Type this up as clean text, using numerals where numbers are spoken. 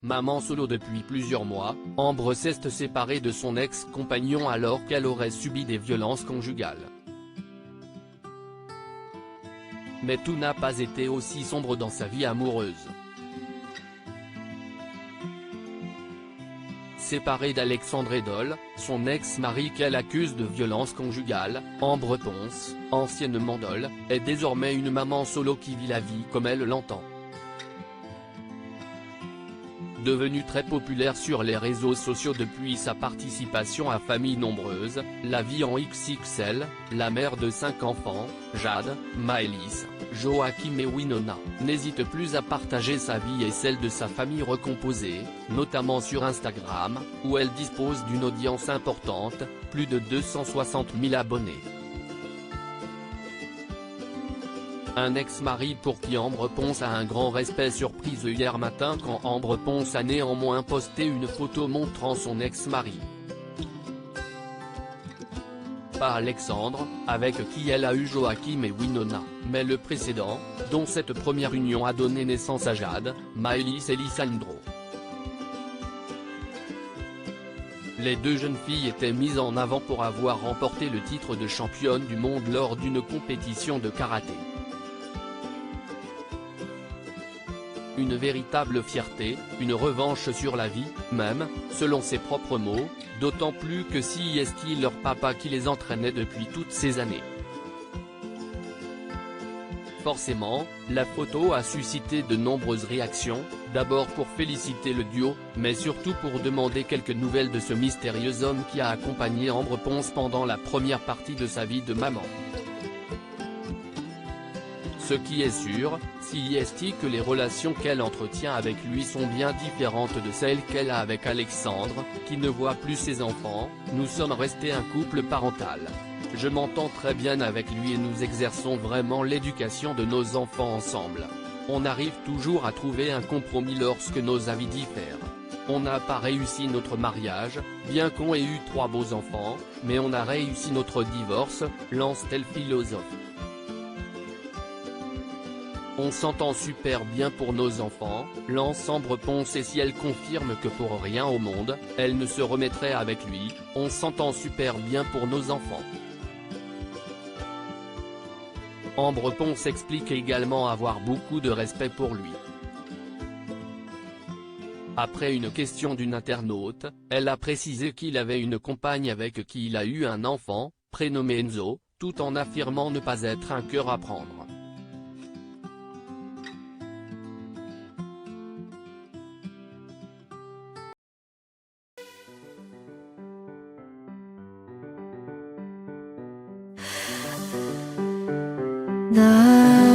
Maman solo depuis plusieurs mois, Ambre s'est séparée de son ex-compagnon alors qu'elle aurait subi des violences conjugales. Mais tout n'a pas été aussi sombre dans sa vie amoureuse. Séparée d'Alexandre Edol, son ex-mari qu'elle accuse de violences conjugales, Ambre Ponce, anciennement Dol, est désormais une maman solo qui vit la vie comme elle l'entend. Devenue très populaire sur les réseaux sociaux depuis sa participation à Famille Nombreuse, La vie en XXL, la mère de 5 enfants, Jade, Maëlys, Joachim et Winona, n'hésite plus à partager sa vie et celle de sa famille recomposée, notamment sur Instagram, où elle dispose d'une audience importante, plus de 260 000 abonnés. Un ex-mari pour qui Ambre Ponce a un grand respect surprise hier matin quand Ambre Ponce a néanmoins posté une photo montrant son ex-mari. Pas Alexandre, avec qui elle a eu Joachim et Winona, mais le précédent, dont cette première union a donné naissance à Jade, Maëlys et Lisandro. Les deux jeunes filles étaient mises en avant pour avoir remporté le titre de championne du monde lors d'une compétition de karaté. Une véritable fierté, une revanche sur la vie, même, selon ses propres mots, d'autant plus que c'est leur papa qui les entraînait depuis toutes ces années. Forcément, la photo a suscité de nombreuses réactions, d'abord pour féliciter le duo, mais surtout pour demander quelques nouvelles de ce mystérieux homme qui a accompagné Ambre Ponce pendant la première partie de sa vie de maman. Ce qui est sûr, c'est que les relations qu'elle entretient avec lui sont bien différentes de celles qu'elle a avec Alexandre, qui ne voit plus ses enfants. Nous sommes restés un couple parental. Je m'entends très bien avec lui et nous exerçons vraiment l'éducation de nos enfants ensemble. On arrive toujours à trouver un compromis lorsque nos avis diffèrent. On n'a pas réussi notre mariage, bien qu'on ait eu 3 beaux enfants, mais on a réussi notre divorce, lance-t-elle philosophe. On s'entend super bien pour nos enfants, lance Ambre Ponce et si elle confirme que pour rien au monde, elle ne se remettrait avec lui, on s'entend super bien pour nos enfants. Ambre Ponce explique également avoir beaucoup de respect pour lui. Après une question d'une internaute, elle a précisé qu'il avait une compagne avec qui il a eu un enfant, prénommé Enzo, tout en affirmant ne pas être un cœur à prendre. 나